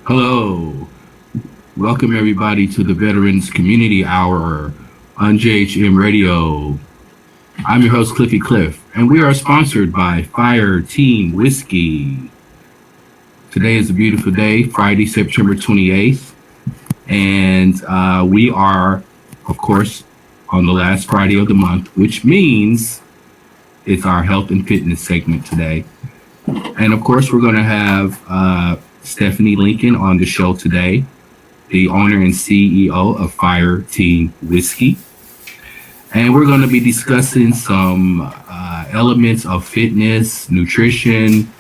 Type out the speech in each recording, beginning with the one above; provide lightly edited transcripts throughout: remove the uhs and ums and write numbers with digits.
Hello, welcome everybody to the Veterans Community Hour on JHM Radio. I'm your host, Cliffy Cliff, and we are sponsored by Fire Team Whiskey. Today is a beautiful day, Friday, September 28th, and we are, of course, on the last Friday of the month, which means it's our health and fitness segment today. And of course, we're going to have Stephanie Lincoln on the show today, the owner and CEO of Fire Team Whiskey. And we're going to be discussing some elements of fitness, nutrition,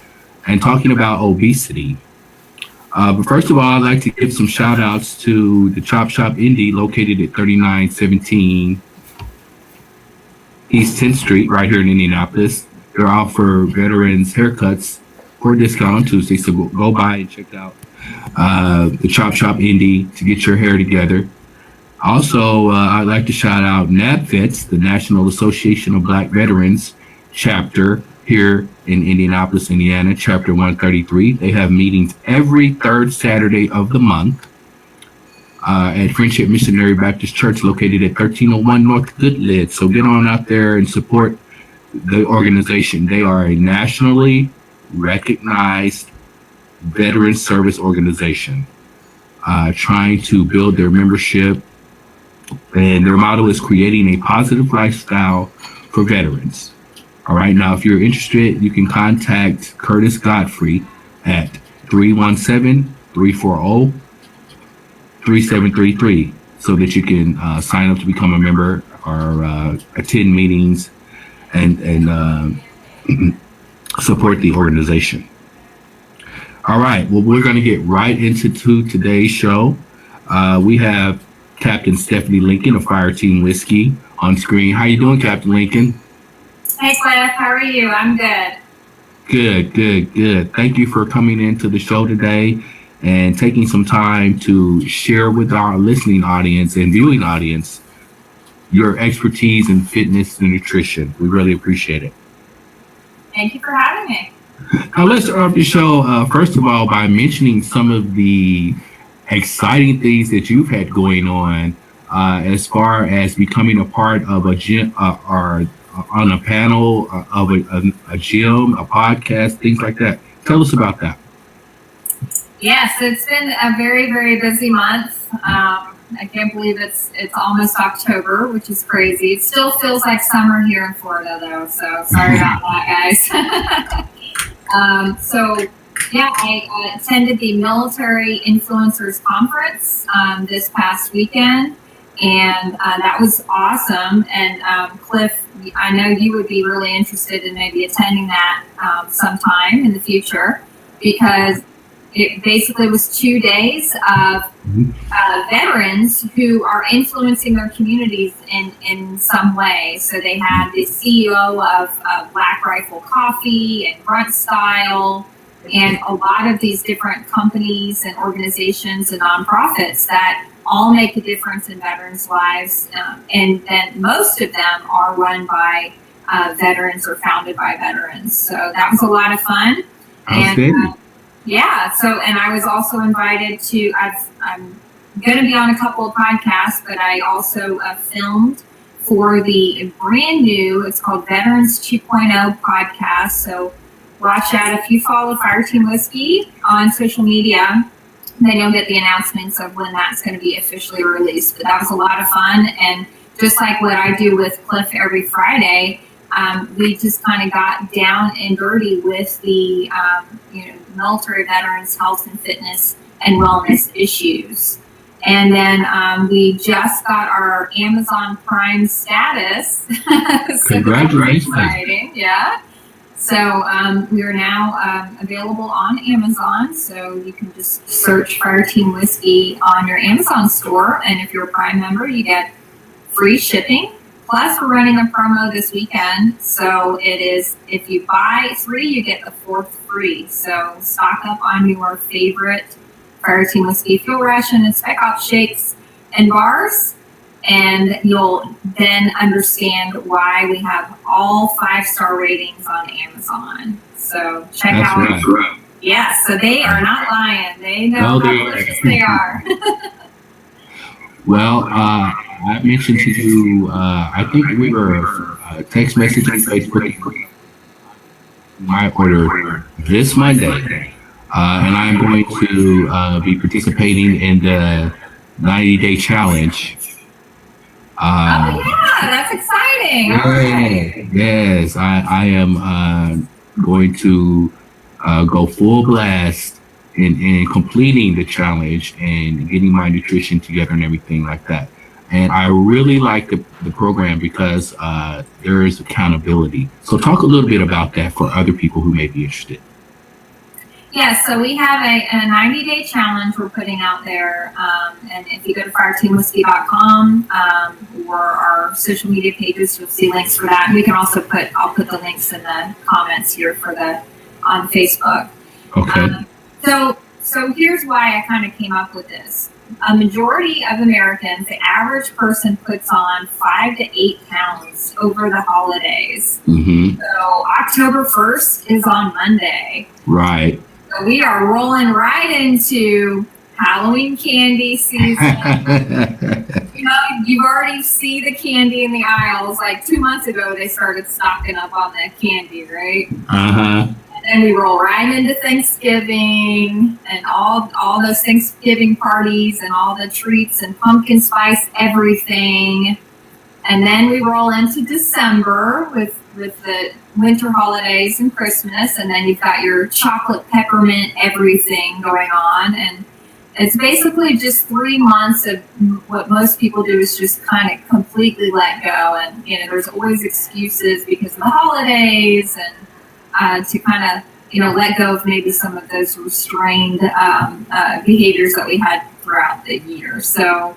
and talking about obesity. But first of all, I'd like to give some shout outs to the Chop Shop Indie located at 3917 East 10th Street right here in Indianapolis. They're out for veterans haircuts for a discount on Tuesday, so go by and check out the Chop Shop Indie to get your hair together. Also, I'd like to shout out NABVETS, the National Association of Black Veterans chapter here in Indianapolis, Indiana, chapter 133. They have meetings every third Saturday of the month at Friendship Missionary Baptist Church located at 1301 North Goodlid. So get on out there and support the organization. They are a nationally recognized veteran service organization trying to build their membership, and their motto is creating a positive lifestyle for veterans. All right, now if you're interested, you can contact Curtis Godfrey at 317-340-3733 so that you can sign up to become a member or attend meetings and support the organization. All right, well, we're going to get right into today's show. We have Captain Stephanie Lincoln of Fire Team Whiskey on screen. How you doing, Captain Lincoln? Hey, Cliff. How are you? I'm good. Good. Thank you for coming into the show today and taking some time to share with our listening audience and viewing audience your expertise in fitness and nutrition. We really appreciate it. Thank you for having me. Now, let's start off the show, first of all, by mentioning some of the exciting things that you've had going on as far as becoming a part of a gym or on a panel of a gym, a podcast, things like that. Tell us about that. Yes, it's been a very, very busy month. I can't believe it's almost October, which is crazy. It still feels like summer here in Florida, though, so sorry about that, guys. I attended the Military Influencers Conference this past weekend, and that was awesome. And Cliff, I know you would be really interested in maybe attending that sometime in the future, because it basically was 2 days of veterans who are influencing their communities in some way. So they had the CEO of Black Rifle Coffee and Grunt Style, and a lot of these different companies and organizations and nonprofits that all make a difference in veterans' lives. And then most of them are run by veterans or founded by veterans. So that was a lot of fun. And and I was also invited to, I'm going to be on a couple of podcasts, but I also filmed for the brand new, it's called Veterans 2.0 podcast. So watch out. If you follow Fire Team Whiskey on social media, then you'll get the announcements of when that's going to be officially released. But that was a lot of fun. And just like what I do with Cliff every Friday, we just kind of got down and dirty with the military veterans' health and fitness and wellness issues. And then we just got our Amazon Prime status. So Congratulations. exciting. Yeah. So we are now available on Amazon. So you can just search Fireteam Whiskey on your Amazon store. And if you're a Prime member, you get free shipping. Plus, we're running a promo this weekend. So it is, if you buy 3, you get the 4th free. So stock up on your favorite Fireteam Whiskey Fuel Ration and Spec Ops shakes and bars. And you'll then understand why we have all 5-star ratings on Amazon. So check That's out. right. Yeah, so they are not lying. They know how delicious they are. Well, I mentioned to you, I think we were text messaging Facebook my order this Monday, and I'm going to be participating in the 90-day challenge. Oh yeah, that's exciting. All right. Yes, I am going to go full blast in completing the challenge and getting my nutrition together and everything like that. And I really like the program because there is accountability. So talk a little bit about that for other people who may be interested. Yeah, so we have a 90-day challenge we're putting out there. And if you go to fireteamwhiskey.com or our social media pages, you'll see links for that. And we can also I'll put the links in the comments here on Facebook. Okay. So here's why I kind of came up with this. A majority of Americans, the average person puts on 5 to 8 pounds over the holidays. Mm-hmm. So October 1st is on Monday. Right. So we are rolling right into Halloween candy season. You know, you already see the candy in the aisles. Like 2 months ago, they started stocking up on that candy, right? Uh-huh. And we roll right into Thanksgiving and all those Thanksgiving parties and all the treats and pumpkin spice everything. And then we roll into December with the winter holidays and Christmas. And then you've got your chocolate peppermint everything going on. And it's basically just 3 months of what most people do is just kind of completely let go. And, you know, there's always excuses because of the holidays and to kind of, you know, let go of maybe some of those restrained behaviors that we had throughout the year. So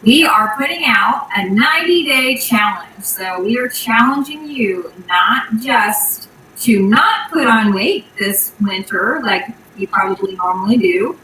we are putting out a 90-day challenge. So we are challenging you not just to not put on weight this winter like you probably normally do,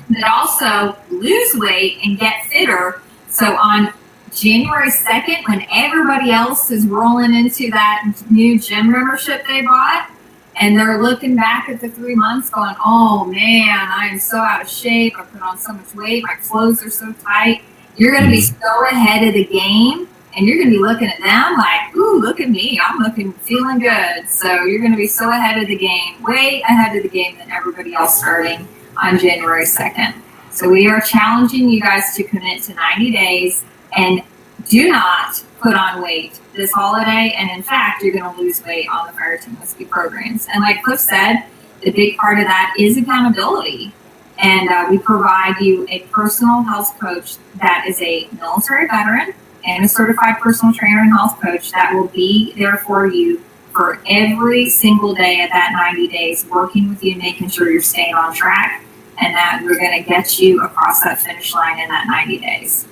but also lose weight and get fitter. So on January 2nd, when everybody else is rolling into that new gym membership they bought, and they're looking back at the 3 months going, oh man, I am so out of shape. I put on so much weight. My clothes are so tight. You're going to be so ahead of the game, and you're going to be looking at them like, ooh, look at me. I'm feeling good. So you're going to be so ahead of the game, way ahead of the game than everybody else starting on January 2nd. So we are challenging you guys to commit to 90 days and do not put on weight this holiday. And in fact, you're going to lose weight on the Fireteam Whiskey programs. And like Cliff said, the big part of that is accountability. And we provide you a personal health coach that is a military veteran and a certified personal trainer and health coach that will be there for you for every single day of that 90 days, working with you, making sure you're staying on track, and that we're going to get you across that finish line in that 90 days.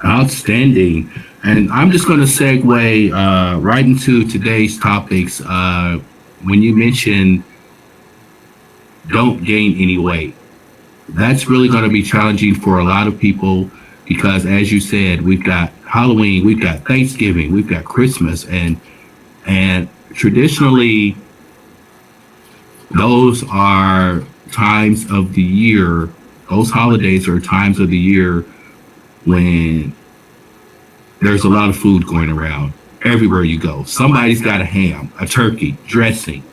Outstanding. And I'm just going to segue right into today's topics. When you mentioned don't gain any weight, that's really going to be challenging for a lot of people because, as you said, we've got Halloween, we've got Thanksgiving, we've got Christmas, and traditionally those are times of the year, those holidays are times of the year when there's a lot of food going around everywhere you go. Somebody's got a ham, a turkey, dressing,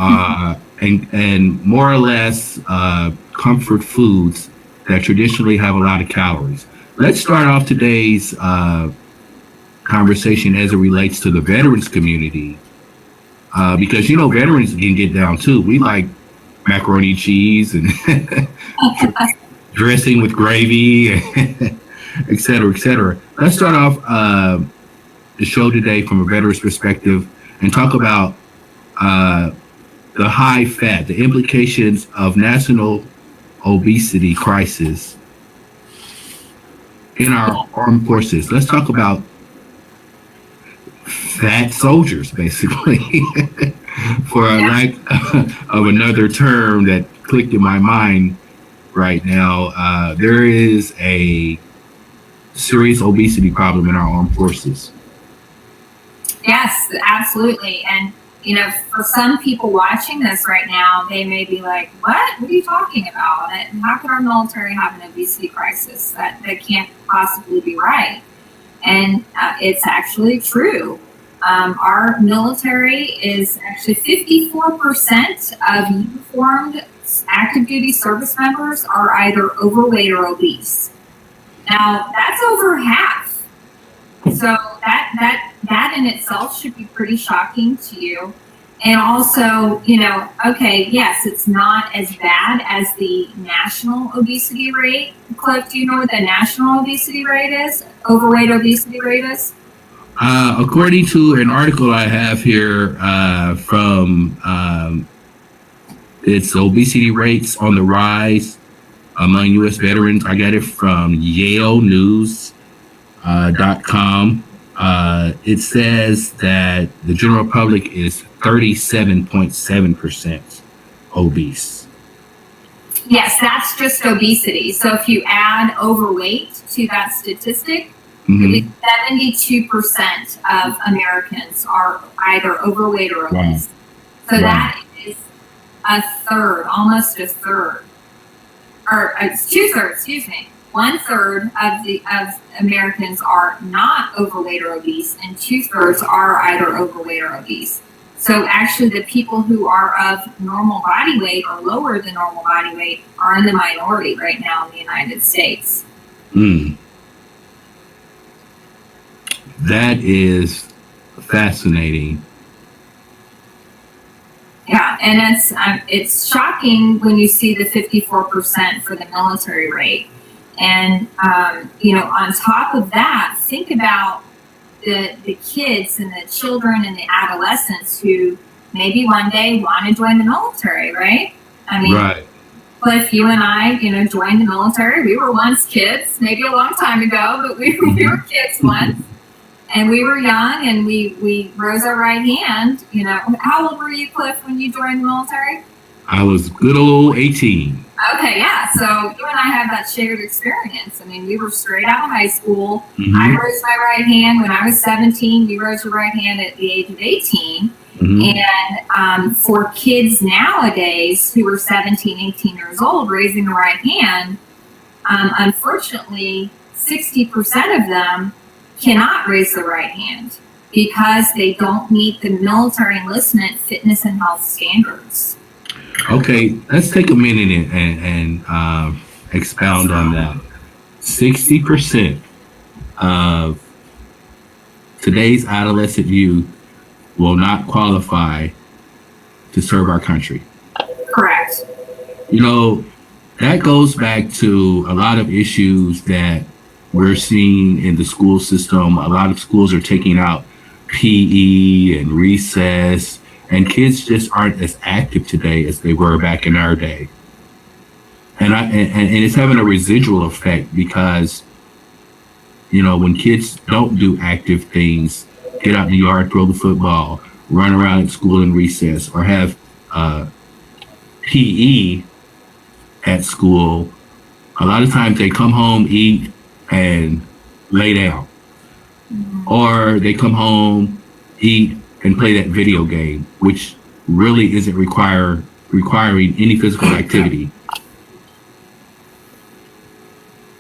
and more or less comfort foods that traditionally have a lot of calories. Let's start off today's conversation as it relates to the veterans community, because, you know, veterans can get down too. We like macaroni and cheese and dressing with gravy, et cetera, et cetera. Let's start off the show today from a veteran's perspective and talk about the high fat, the implications of national obesity crisis in our armed forces. Let's talk about fat soldiers, basically, for a lack of another term that clicked in my mind right now. There is a serious obesity problem in our armed forces. Yes, absolutely. And, for some people watching this right now, they may be like, what? What are you talking about? And how could our military have an obesity crisis? That can't possibly be right. And it's actually true. Our military is actually 54% of uniformed active duty service members are either overweight or obese. Now, that's over half. So that in itself should be pretty shocking to you. And also, okay, yes, it's not as bad as the national obesity rate. Cliff, do you know what the national obesity rate is? Overweight obesity rate is? According to an article I have here from it's obesity rates on the rise among U.S. veterans. I got it from YaleNews.com. It says that the general public is 37.7% obese. Yes, that's just obesity. So if you add overweight to that statistic, 72% of Americans are either overweight or obese. Wow. So that is a third, almost a third, or it's 2/3. Excuse me. 1/3 of Americans are not overweight or obese, and 2/3 are either overweight or obese. So actually, the people who are of normal body weight or lower than normal body weight are in the minority right now in the United States. That is fascinating. Yeah, and it's shocking when you see the 54% for the military rate. And, on top of that, think about the kids and the children and the adolescents who maybe one day want to join the military, right? I mean, right. Cliff, you and I, joined the military. We were once kids, maybe a long time ago, but we were kids once. And we were young, and we rose our right hand. How old were you, Cliff, when you joined the military? I was good old 18. Okay, yeah. So you and I have that shared experience. I mean, we were straight out of high school. I raised my right hand when I was 17. You rose your right hand at the age of 18. And for kids nowadays who are 17, 18 years old, raising the right hand, unfortunately, 60% of them cannot raise the right hand because they don't meet the military enlistment fitness and health standards. Okay, let's take a minute and expound on that. 60% of today's adolescent youth will not qualify to serve our country. Correct. That goes back to a lot of issues that we're seeing in the school system. A lot of schools are taking out PE and recess, and kids just aren't as active today as they were back in our day. And it's having a residual effect because, when kids don't do active things, get out in the yard, throw the football, run around at school in recess, or have PE at school, a lot of times they come home, eat, and lay down. Or they come home, eat, and play that video game, which really isn't requiring any physical activity.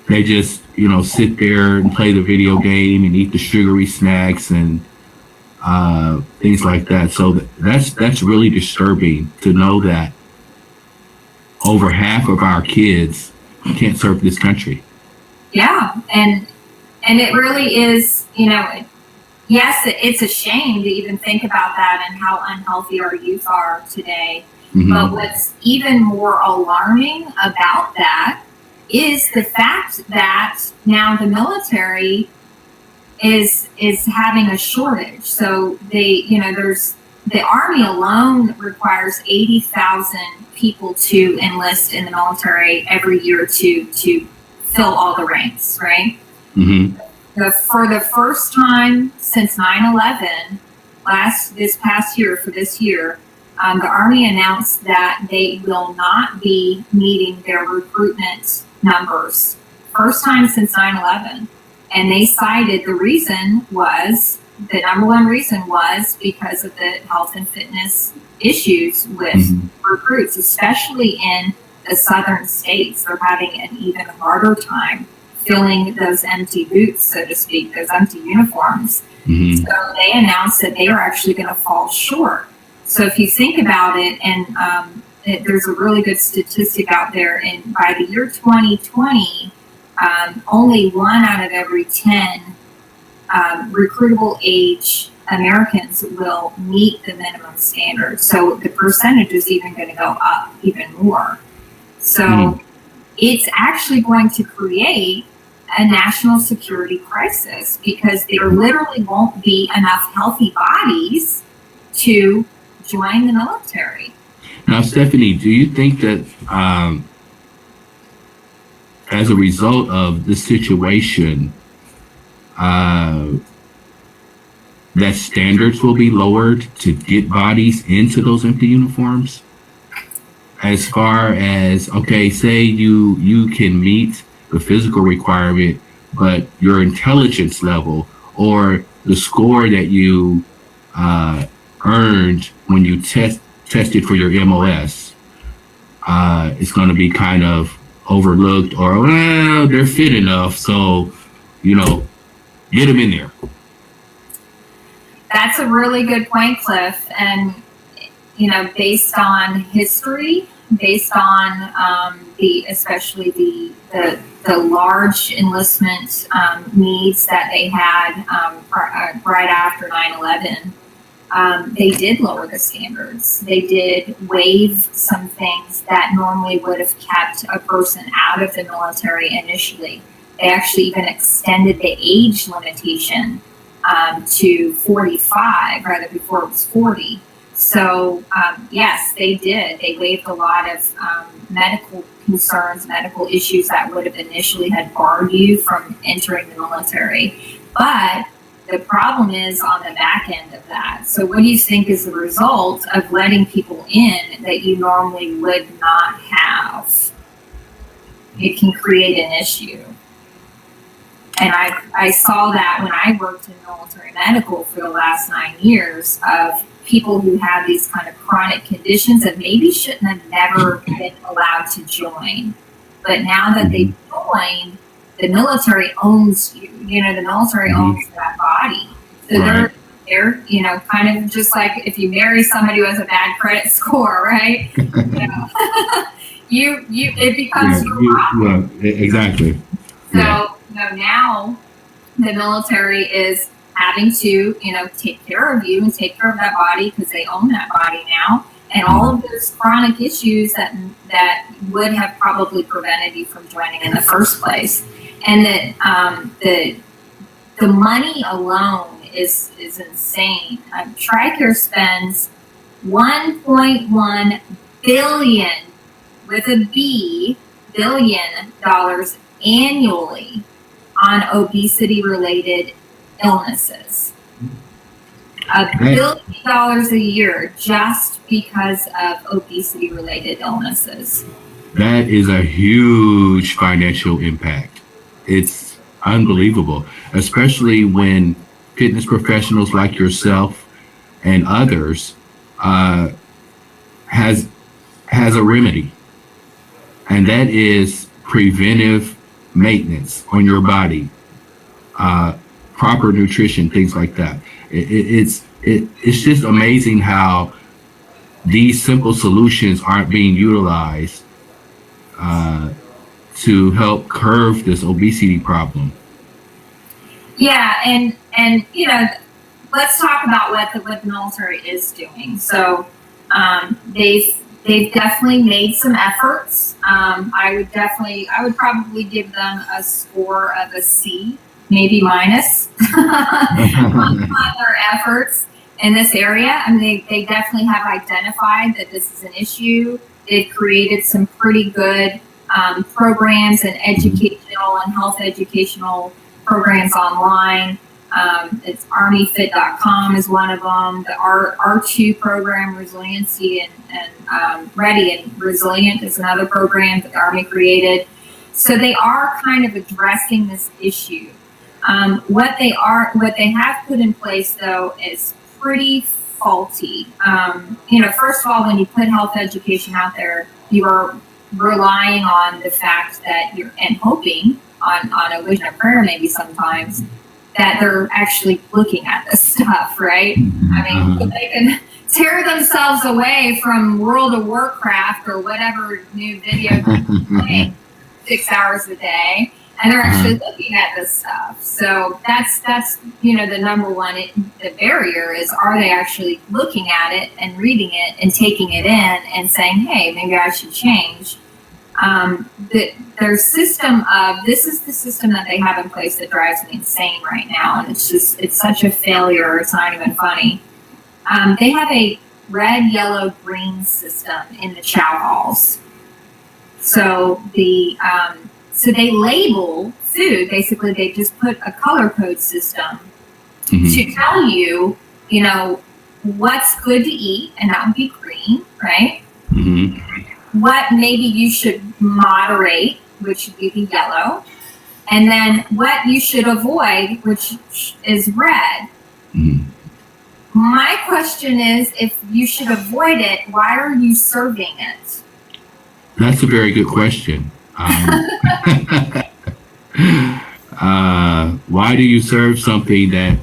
They just, sit there and play the video game and eat the sugary snacks and things like that. So that's really disturbing to know that over half of our kids can't serve this country. Yeah, and it really is, yes, it's a shame to even think about that and how unhealthy our youth are today. But what's even more alarming about that is the fact that now the military is having a shortage. So there's the Army alone requires 80,000 people to enlist in the military every year to fill all the ranks, right? Mm-hmm. For the first time since 9/11, this past year, the Army announced that they will not be meeting their recruitment numbers. First time since 9/11. And they cited the number one reason was because of the health and fitness issues with recruits, especially in the southern states. They're having an even harder time filling those empty boots, so to speak, those empty uniforms. Mm-hmm. So they announced that they are actually going to fall short. So if you think about it, and there's a really good statistic out there, and by the year 2020, only 1 out of every 10 recruitable age Americans will meet the minimum standard. So the percentage is even going to go up even more. So it's actually going to create a national security crisis because there literally won't be enough healthy bodies to join the military. Now, Stephanie, do you think that as a result of this situation, that standards will be lowered to get bodies into those empty uniforms? As far as, okay, say you can meet the physical requirement, but your intelligence level or the score that you earned when you tested for your MOS is going to be kind of overlooked, or, well, they're fit enough, so, get them in there. That's a really good point, Cliff. And, based on history, based on especially the large enlistment needs that they had right after 9/11, they did lower the standards. They did waive some things that normally would have kept a person out of the military initially. They actually even extended the age limitation to 45, rather before it was 40. So yes, they did. They waived a lot of medical concerns, medical issues that would have initially had barred you from entering the military. But the problem is on the back end of that. So what do you think is the result of letting people in that you normally would not have? It can create an issue. And I saw that when I worked in military medical for the last 9 years, of people who have these kind of chronic conditions that maybe shouldn't have never been allowed to join. But now that they've joined, the military owns you. The military owns that body. So they're kind of just like if you marry somebody who has a bad credit score, right? It becomes your problem. Exactly. So now the military is having to take care of you and take care of that body because they own that body now, and all of those chronic issues that would have probably prevented you from joining in the first place. And that the money alone is insane. TRICARE spends $1.1 billion with a B billion dollars annually on obesity-related illnesses. $1 billion a year just because of obesity-related illnesses. That is a huge financial impact. It's unbelievable, especially when fitness professionals like yourself and others has a remedy, and that is preventive maintenance on your body, proper nutrition, things like that. It's just amazing how these simple solutions aren't being utilized to help curb this obesity problem. Yeah, and let's talk about what the military is doing. So they've They've definitely made some efforts. I would probably give them a score of a C, maybe minus, on their efforts in this area. I mean, they definitely have identified that this is an issue. They've created some pretty good programs and educational and health educational programs online. It's armyfit.com is one of them. The R2 program, Resiliency and Ready and Resilient is another program that the Army created. So they are kind of addressing this issue. What they have put in place though is pretty faulty. First of all, when you put health education out there, you are relying on the fact that and hoping on a wish and a prayer maybe sometimes that they're actually looking at this stuff, right? I mean, they can tear themselves away from World of Warcraft or whatever new video games play 6 hours a day, and they're actually looking at this stuff. So that's the number one. The barrier is, are they actually looking at it and reading it and taking it in and saying, hey, maybe I should change. Their system of, this is the system that they have in place that drives me insane right now, and it's such a failure, it's not even funny. They have a red, yellow, green system in the chow halls. So they label food, basically they just put a color code system to tell you, what's good to eat, and that would be green, right? What maybe you should moderate, which would be the yellow, and then what you should avoid, which is red. My question is, if you should avoid it, why are you serving it? That's a very good question. Why do you serve something that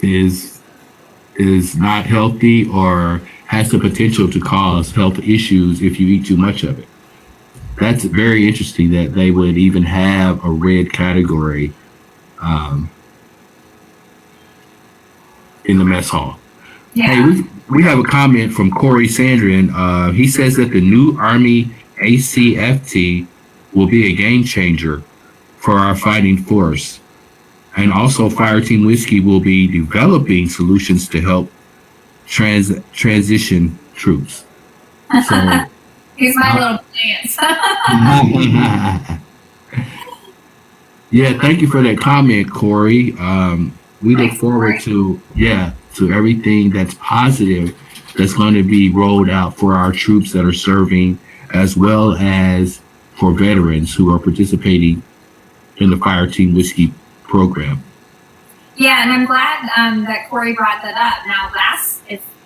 is not healthy or has the potential to cause health issues if you eat too much of it? That's very interesting that they would even have a red category in the mess hall. Yeah. Hey, we have a comment from Corey Sandrin. He says that the new Army ACFT will be a game changer for our fighting force. And also Fireteam Whiskey will be developing solutions to help transition troops. So, he's my little dance. Yeah, thank you for that comment, Corey. We look forward to everything that's positive that's going to be rolled out for our troops that are serving, as well as for veterans who are participating in the Fireteam Whiskey program. Yeah, and I'm glad that Corey brought that up. Now,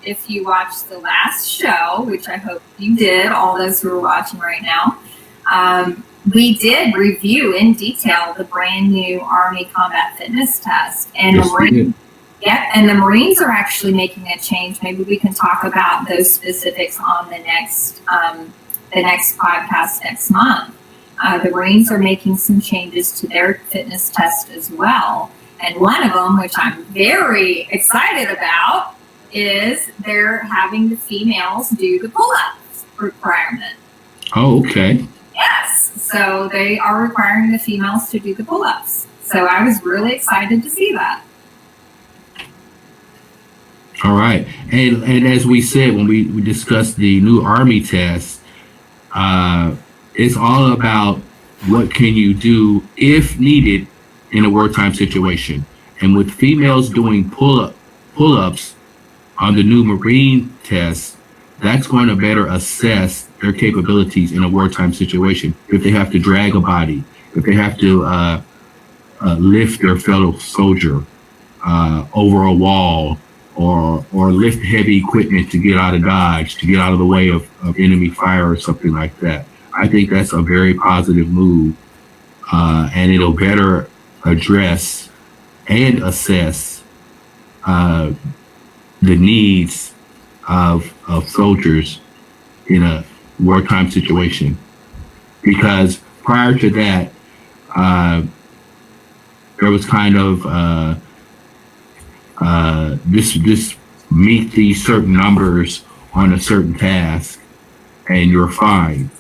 if you watched the last show, which I hope you did, all those who are watching right now, we did review in detail the brand new Army Combat Fitness Test, and the Marines are actually making a change. Maybe we can talk about those specifics on the next podcast next month. The Marines are making some changes to their fitness test as well. And one of them, which I'm very excited about, is they're having the females do the pull-ups requirement. Oh, okay. Yes. So they are requiring the females to do the pull-ups. So I was really excited to see that. All right. And as we said, when we discussed the new Army test, it's all about what can you do if needed in a wartime situation. And with females doing pull-ups on the new Marine test, that's going to better assess their capabilities in a wartime situation. If they have to drag a body, if they have to lift their fellow soldier over a wall, or lift heavy equipment to get out of dodge, to get out of the way of enemy fire or something like that. I think that's a very positive move, and it'll better address and assess the needs of soldiers in a wartime situation. Because prior to that, there was kind of this meet these certain numbers on a certain task and you're fine.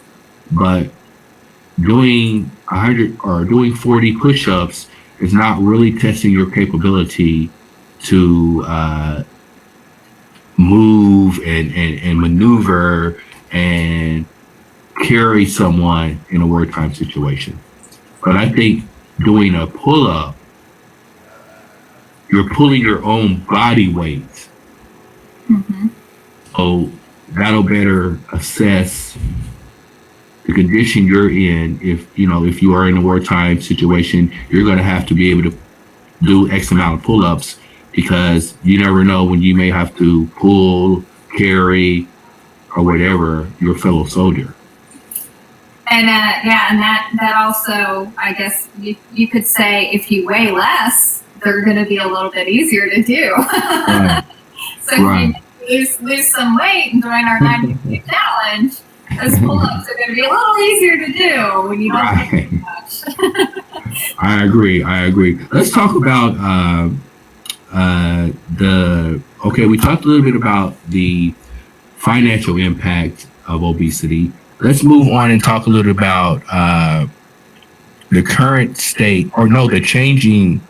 But doing 100 or doing 40 push-ups is not really testing your capability to move and maneuver and carry someone in a wartime situation. But I think doing a pull-up, you're pulling your own body weight. Mm-hmm. So that'll better assess the condition you're in. If you are in a wartime situation, you're going to have to be able to do X amount of pull-ups, because you never know when you may have to pull, carry, or whatever your fellow soldier. And and that also, I guess you could say, if you weigh less, they're going to be a little bit easier to do. Right. So if you lose some weight and join our 90-day challenge, those pull-ups are going to be a little easier to do when you don't do much. I agree. Let's talk about we talked a little bit about the financial impact of obesity. Let's move on and talk a little about the current state, the changing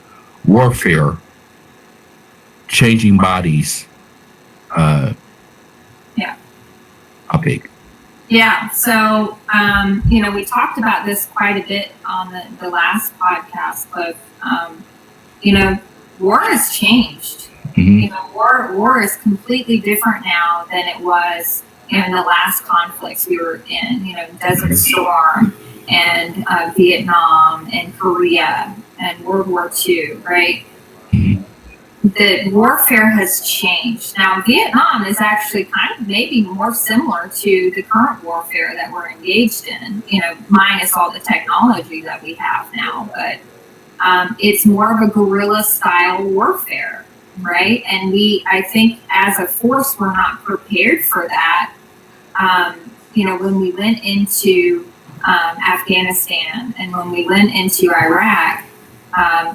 warfare, changing bodies topic. Yeah, so, we talked about this quite a bit on the last podcast, but, war has changed. Mm-hmm. War is completely different now than it was in the last conflicts we were in, Desert Storm and Vietnam and Korea and World War II, right? Mm-hmm. The warfare has changed. Now, Vietnam is actually kind of maybe more similar to the current warfare that we're engaged in, minus all the technology that we have now. But it's more of a guerrilla style warfare, right? And I think as a force, we're not prepared for that. When we went into Afghanistan and when we went into Iraq,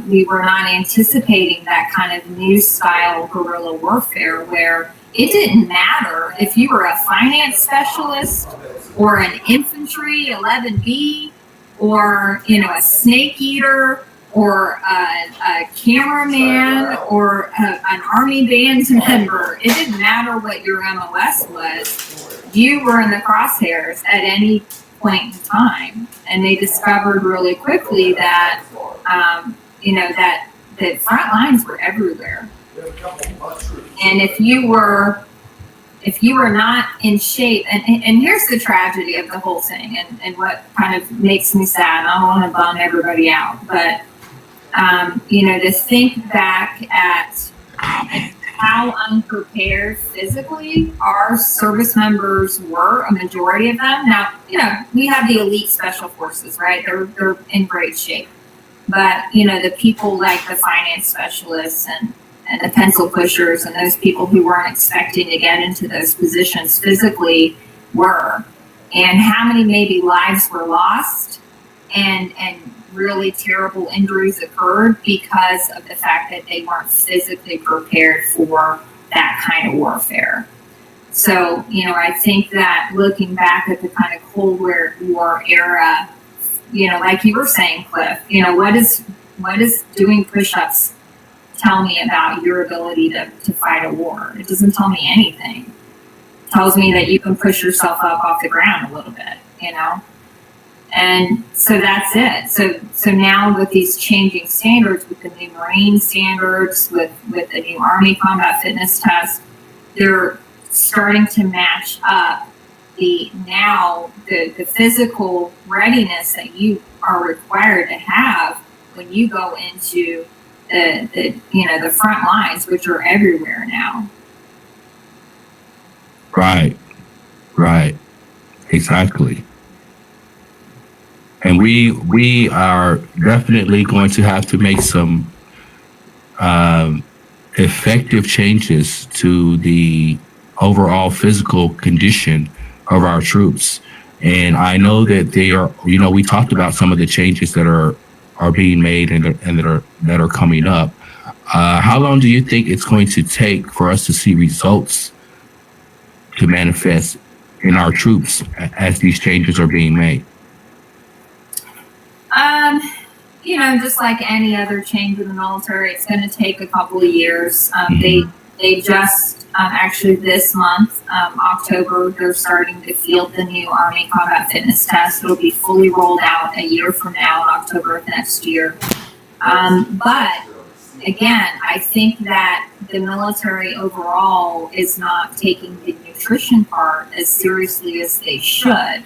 we were not anticipating that kind of new style guerrilla warfare where it didn't matter if you were a finance specialist or an infantry 11B or, a snake eater or a cameraman or an army band member. It didn't matter what your MOS was. You were in the crosshairs at any point in time. And they discovered really quickly that, that the front lines were everywhere. And if you were not in shape, and here's the tragedy of the whole thing, and what kind of makes me sad, I don't want to bum everybody out, but, to think back at how unprepared physically our service members were, a majority of them. Now, we have the elite special forces, right? They're in great shape. But, the people like the finance specialists and the pencil pushers and those people who weren't expecting to get into those positions physically were. And how many maybe lives were lost and really terrible injuries occurred because of the fact that they weren't physically prepared for that kind of warfare. So, I think that looking back at the kind of Cold War era, like you were saying, Cliff, what is doing push-ups tell me about your ability to fight a war? It doesn't tell me anything. It tells me that you can push yourself up off the ground a little bit, And so that's it. So now with these changing standards, with the new Marine standards, with the new Army combat fitness test, they're starting to match up the physical readiness that you are required to have when you go into the front lines, which are everywhere now. Right. Exactly. And we are definitely going to have to make some effective changes to the overall physical condition of our troops. And I know that they are, we talked about some of the changes that are being made and that are coming up. How long do you think it's going to take for us to see results to manifest in our troops as these changes are being made? Just like any other change in the military, it's going to take a couple of years. They just actually this month, October, they're starting to field the new Army Combat Fitness Test. It'll be fully rolled out a year from now in October of next year. But again, I think that the military overall is not taking the nutrition part as seriously as they should.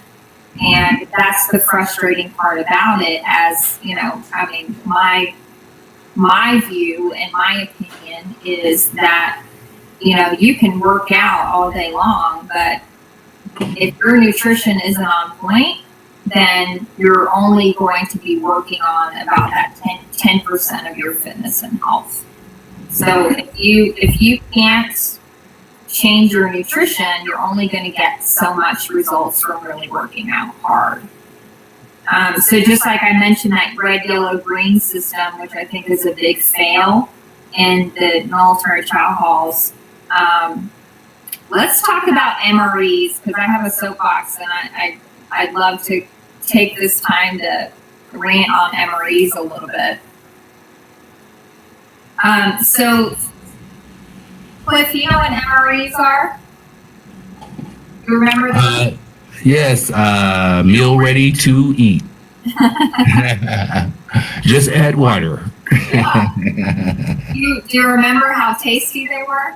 And that's the frustrating part about it, as my view and my opinion is that, you can work out all day long, but if your nutrition isn't on point, then you're only going to be working on about that 10% of your fitness and health. So if you can't change your nutrition, you're only going to get so much results from really working out hard. So just like I mentioned, that red, yellow, green system, which I think is a big fail in the military chow halls. Let's talk about MREs, because I have a soapbox, and I'd love to take this time to rant on MREs a little bit. So Cliff, you know what MREs are? You remember that? Yes, meal ready to eat. Just add water. Yeah. Do you remember how tasty they were?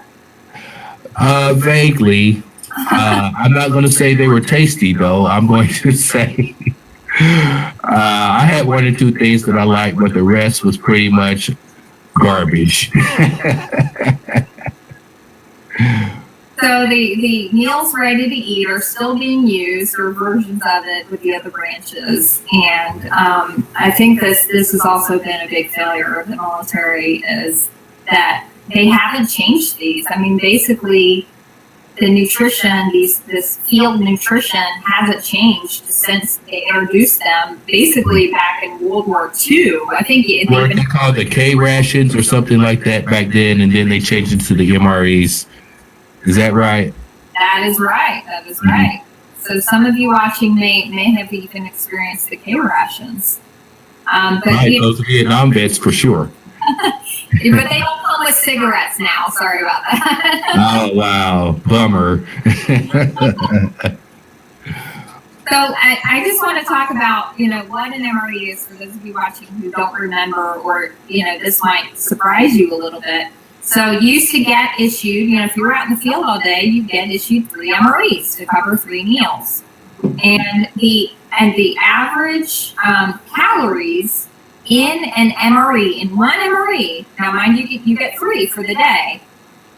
Vaguely. I'm not going to say they were tasty, though. I'm going to say I had one or two things that I liked, but the rest was pretty much garbage. So the meals ready to eat are still being used, or versions of it, with the other branches. And I think this has also been a big failure of the military, is that they haven't changed these. I mean, basically, the nutrition, this field nutrition, hasn't changed since they introduced them, basically back in World War II. I think they called the K rations or something like that back then, and then they changed it to the MREs. Is that right? That is right. That is right. So some of you watching may have even experienced the K rations. But right, those Vietnam vets for sure. But they don't come with cigarettes now. Sorry about that. Oh, wow. Bummer. So I just want to talk about, what an MRE is, for those of you watching who don't remember, or, this might surprise you a little bit. So you used to get issued, if you were out in the field all day, you get issued 3 MREs to cover 3 meals. And the average calories in an MRE, in one MRE, now mind you get 3 for the day,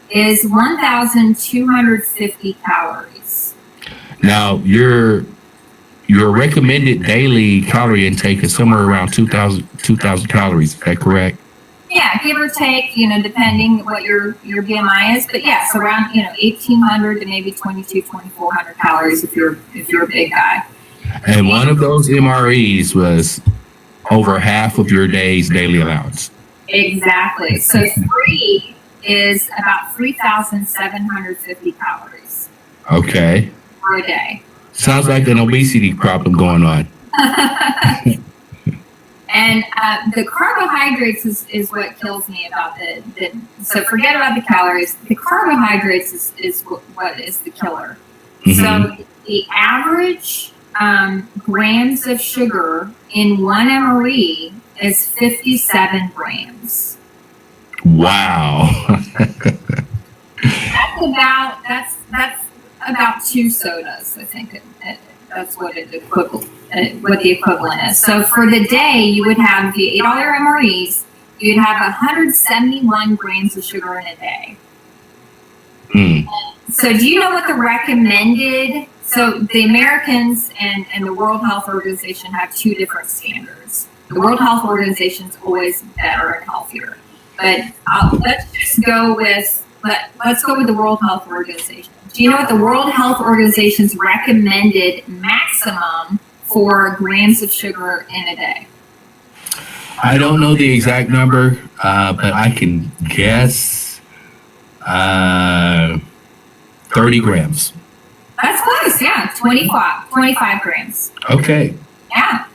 is 1,250 calories. Now, your recommended daily calorie intake is somewhere around 2,000 calories. Is that correct? Yeah, give or take, depending what your BMI is. But yes, around 1,800 to maybe 2,400 calories if you're a big guy. And one of those MREs was over half of your day's daily allowance. Exactly. So 3 is about 3,750 calories. Okay. For a day. Sounds like an obesity problem going on. And the carbohydrates is what kills me about so forget about the calories. The carbohydrates is what is the killer. Mm-hmm. So the average grams of sugar in one MRE is 57 grams. Wow. That's about 2 sodas, I think. That's what the equivalent is. So for the day, you would have the $8 MREs. You'd have 171 grams of sugar in a day. Mm. So do you know what the recommended? So the Americans and the World Health Organization have 2 different standards. The World Health Organization is always better and healthier. But let's just go with the World Health Organization. Do you know what the World Health Organization's recommended maximum for grams of sugar in a day? I don't know the exact number, but I can guess 30 grams. That's close, yeah. 25 grams. Okay. Yeah.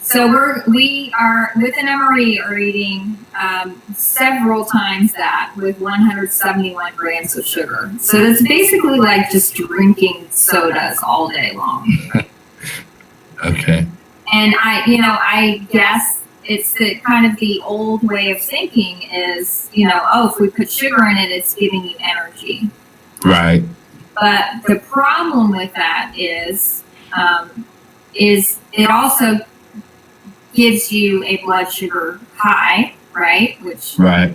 So we are with an MRE are eating several times that with 171 grams of sugar. So it's basically like just drinking sodas all day long. Okay. And I guess it's the kind of the old way of thinking is, if we put sugar in it, it's giving you energy. Right. But the problem with that is it also gives you a blood sugar high, right? Which Right.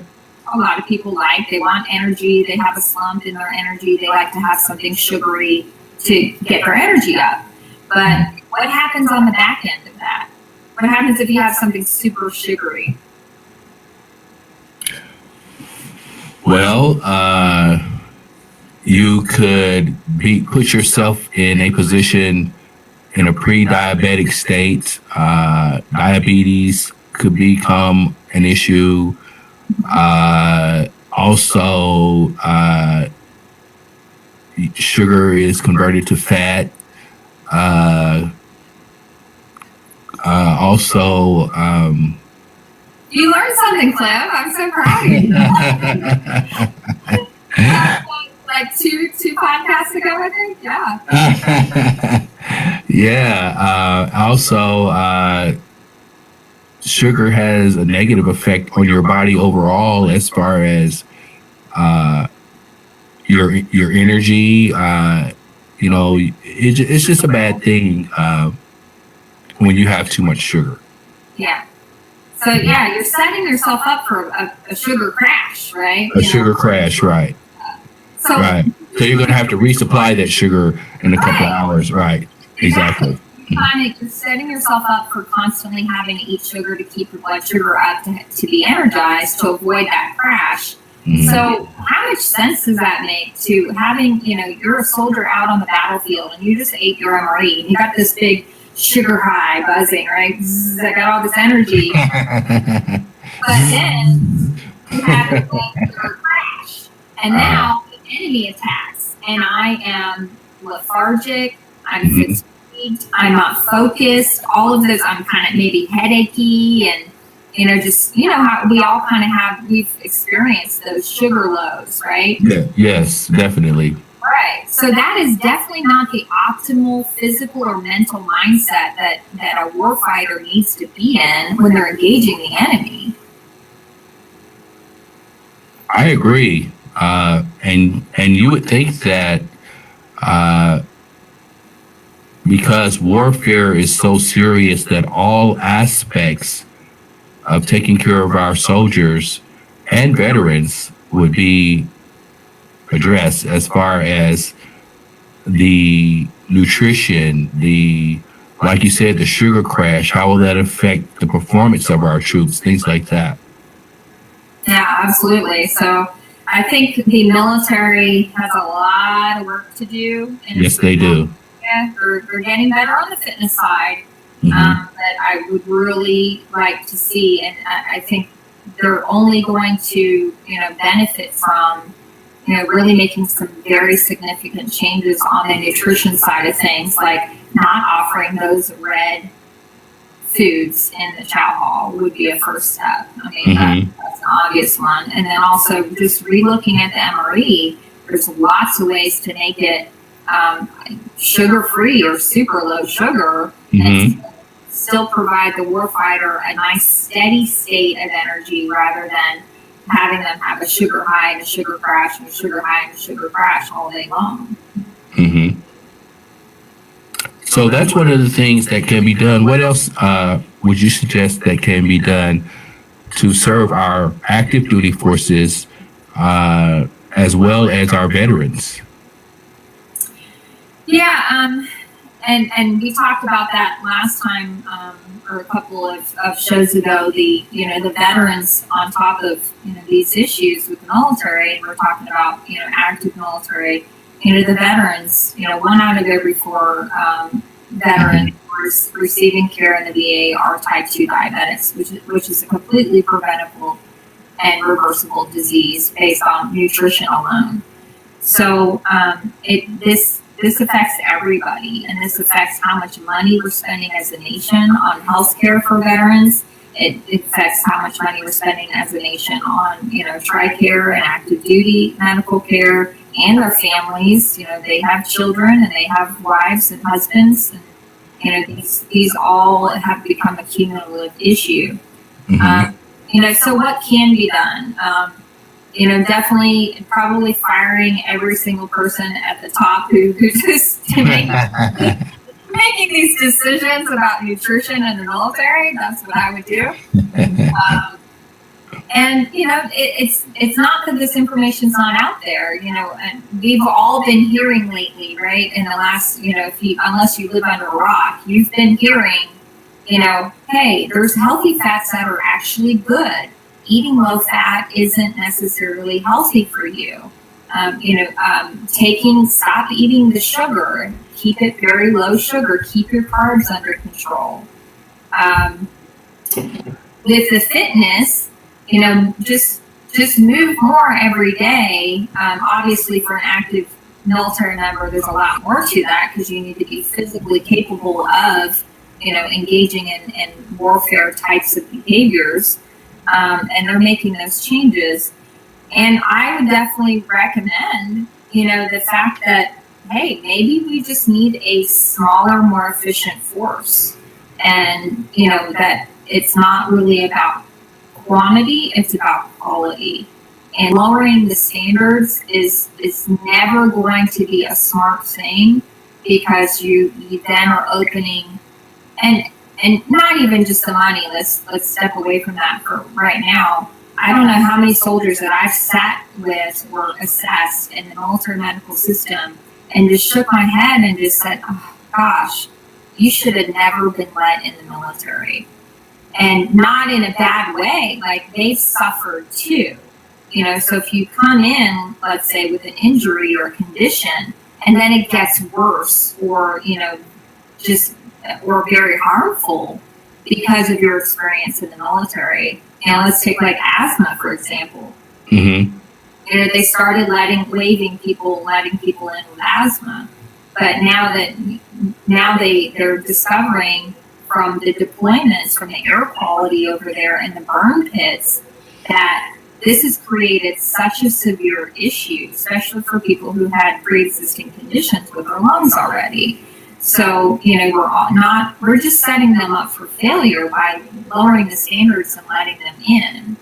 a lot of people like. They want energy. They have a slump in their energy. They like to have something sugary to get their energy up. But what happens on the back end of that? What happens if you have something super sugary? Well, you could put yourself in a position in a pre-diabetic state. Diabetes could become an issue. Also, sugar is converted to fat. Also, You learned something, Cliff. I'm so proud of you. Like two podcasts ago, I think. Yeah. Yeah. Also, sugar has a negative effect on your body overall, as far as your energy. It's just a bad thing when you have too much sugar. Yeah. So yeah, you're setting yourself up for a sugar crash, right? A sugar crash, right? So Right. So you're going to have to resupply that sugar in a couple of hours, right? Exactly. You're setting yourself up for constantly having to eat sugar to keep your blood sugar up to be energized to avoid that crash. Mhm. So how much sense does that make to having, you're a soldier out on the battlefield and you just ate your MRE and you got this big sugar high buzzing, right? Zzz, I got all this energy. But then you have the sugar crash. And now the enemy attacks and I am lethargic, I'm fatigued, I'm not focused, all of those, I'm kind of maybe headachy and how we all kind of we've experienced those sugar lows, right? Yeah, yes, definitely. Right. So that is definitely not the optimal physical or mental mindset that a warfighter needs to be in when they're engaging the enemy. I agree. And you would think that because warfare is so serious that all aspects of taking care of our soldiers and veterans would be addressed, as far as the nutrition, like you said, the sugar crash. How will that affect the performance of our troops? Things like that. Yeah, absolutely. So I think the military has a lot of work to do. Yes, they do. Yeah, they're getting better on the fitness side. Mm-hmm. That I would really like to see, and I think they're only going to benefit from really making some very significant changes on the nutrition side of things, like not offering those red foods in the chow hall would be a first step. I mean, that's an obvious one. And then also just relooking at the MRE, there's lots of ways to make it sugar-free or super low sugar, and still provide the warfighter a nice steady state of energy rather than having them have a sugar high and a sugar crash and a sugar high and a sugar crash all day long. Mm-hmm. So that's one of the things that can be done. What else would you suggest that can be done to serve our active duty forces as well as our veterans? Yeah, and we talked about that last time, or a couple of shows ago. The veterans on top of these issues with the military, and we're talking about active military. The veterans, 1 out of every 4 veterans receiving care in the VA are type 2 diabetics, which is a completely preventable and reversible disease based on nutrition alone. So this this affects everybody, and this affects how much money we're spending as a nation on healthcare for veterans. It affects how much money we're spending as a nation on, TRICARE and active duty medical care, and their families. They have children and they have wives and husbands, and these all have become a cumulative issue. So what can be done? Definitely probably firing every single person at the top who's just making these decisions about nutrition in the military. That's what I would do. It's not that this information's not out there, and we've all been hearing lately, right? In the last, unless you live under a rock, you've been hearing, hey, there's healthy fats that are actually good. Eating low fat isn't necessarily healthy for you. Stop eating the sugar, keep it very low sugar, keep your carbs under control. With the fitness, just move more every day. Obviously for an active military member, there's a lot more to that because you need to be physically capable of, engaging in warfare types of behaviors. And they're making those changes. And I would definitely recommend, the fact that, hey, maybe we just need a smaller, more efficient force. And, that it's not really about quantity, it's about quality. And lowering the standards is never going to be a smart thing, because you then are opening, and not even just the money. Let's step away from that for right now. I don't know how many soldiers that I've sat with or assessed in the military medical system and just shook my head and just said, oh gosh, you should have never been let in the military. And not in a bad way, like they've suffered too. So if you come in, let's say with an injury or a condition, and then it gets worse or, or very harmful because of your experience in the military. Let's take like asthma, for example. They started letting people in with asthma. But now they're discovering from the deployments, from the air quality over there in the burn pits, that this has created such a severe issue, especially for people who had pre-existing conditions with their lungs already. So, we're just setting them up for failure by lowering the standards and letting them in.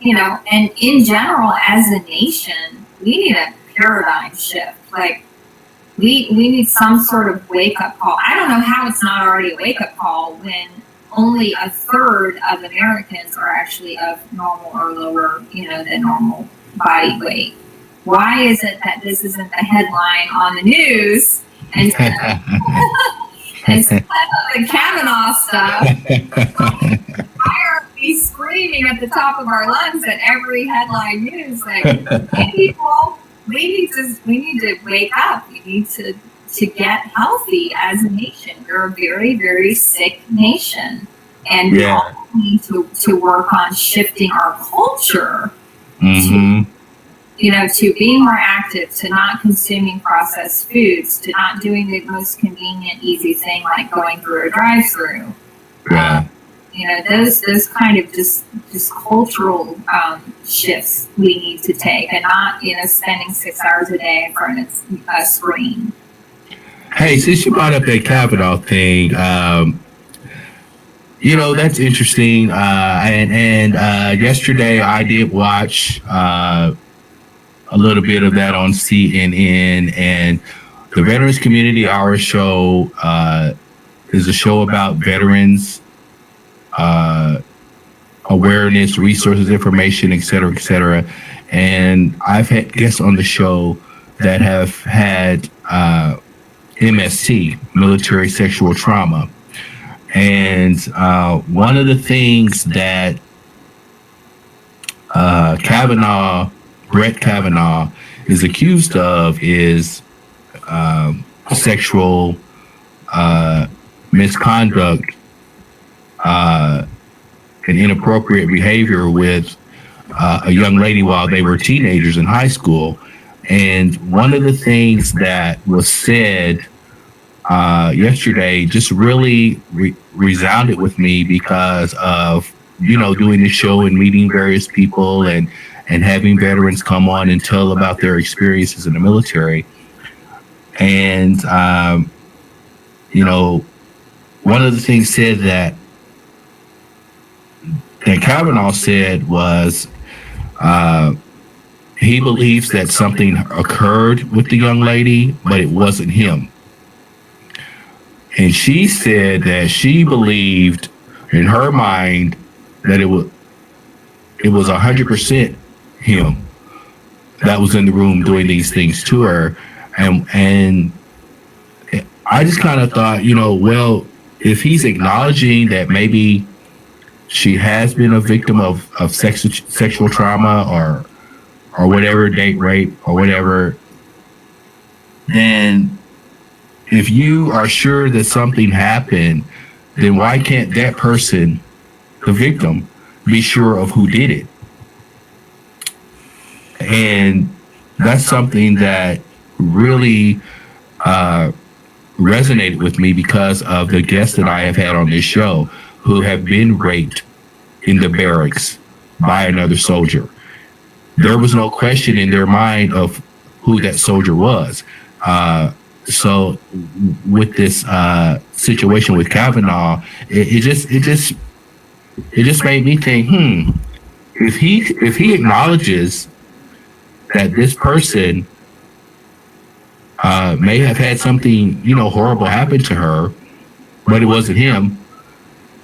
And in general, as a nation, we need a paradigm shift. Like, we need some sort of wake-up call. I don't know how it's not already a wake-up call when only a third of Americans are actually of normal or lower, than normal body weight. Why is it that this isn't the headline on the news? Instead of the Kavanaugh stuff, why are we screaming at the top of our lungs at every headline news? Like, hey, people, we need to wake up. We need to get healthy as a nation. We're a very, very sick nation, and we all need to work on shifting our culture to being more active, to not consuming processed foods, to not doing the most convenient, easy thing like going through a drive-through. Those kind of just cultural shifts we need to take, and not spending 6 hours a day in front of a screen. Hey, since you brought up that Kavanaugh thing, that's interesting. And yesterday I did watch a little bit of that on CNN, and the Veterans Community Hour show is a show about veterans, awareness, resources, information, et cetera, and I've had guests on the show that have had MST, military sexual trauma. And one of the things that Brett Kavanaugh is accused of is sexual misconduct and inappropriate behavior with a young lady while they were teenagers in high school. And one of the things that was said yesterday just really resounded with me because of, doing the show and meeting various people and having veterans come on and tell about their experiences in the military. And, one of the things said that Kavanaugh said was he believes that something occurred with the young lady, but it wasn't him. And she said that she believed in her mind that it was 100% him that was in the room doing these things to her. And I just kind of thought, well, if he's acknowledging that maybe she has been a victim of sexual trauma or whatever, date rape or whatever, then if you are sure that something happened, then why can't that person, the victim, be sure of who did it? And that's something that really resonated with me because of the guests that I have had on this show who have been raped in the barracks by another soldier. There was no question in their mind of who that soldier was. So with this situation with Kavanaugh, it just made me think, if he acknowledges that this person may have had something, horrible happen to her, but it wasn't him,